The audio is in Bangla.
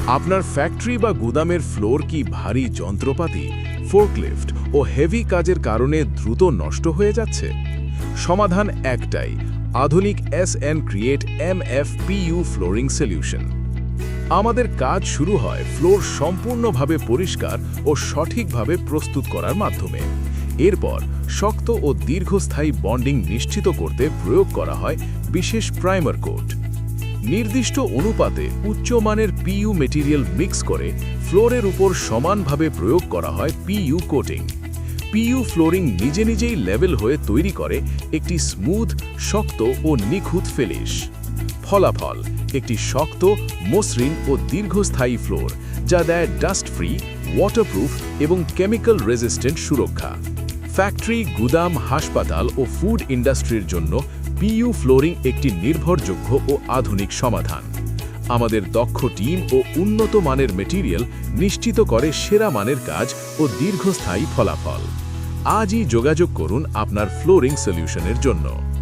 আপনার ফ্যাক্টরি বা গুদামের ফ্লোর কি ভারী যন্ত্রপাতি, ফোর্কলিফট ও হেভি কাজের কারণে দ্রুত নষ্ট হয়ে যাচ্ছে? সমাধান একটাই, আধুনিক SN create MFPU flooring solution. আমাদের কাজ শুরু হয় ফ্লোর সম্পূর্ণভাবে পরিষ্কার ও সঠিকভাবে প্রস্তুত করার মাধ্যমে। এরপর শক্ত ও দীর্ঘস্থায়ী বন্ডিং নিশ্চিত করতে প্রয়োগ করা হয় বিশেষ প্রাইমার কোট। নির্দিষ্ট অনুপাতে উচ্চমানের PU মেটেরিয়াল মিক্স করে ফ্লোরের উপর সমানভাবে প্রয়োগ করা হয় PU কোটিং। PU ফ্লোরিং নিজে নিজেই লেভেল হয়ে তৈরি করে একটি স্মুথ, শক্ত ও নিখুঁত ফিনিশ। ফলাফল একটি শক্ত, মসৃণ ও দীর্ঘস্থায়ী ফ্লোর, যা দেয় ডাস্ট ফ্রি, ওয়াটারপ্রুফ এবং কেমিক্যাল রেজিস্ট্যান্ট সুরক্ষা। ফ্যাক্টরি, গুদাম, হাসপাতাল ও ফুড ইন্ডাস্ট্রির জন্য PU ফ্লোরিং একটি নির্ভরযোগ্য ও আধুনিক সমাধান। আমাদের দক্ষ টিম ও উন্নত মানের মেটেরিয়াল নিশ্চিত করে সেরা মানের কাজ ও দীর্ঘস্থায়ী ফলাফল। আজই যোগাযোগ করুন আপনার ফ্লোরিং সলিউশনের জন্য।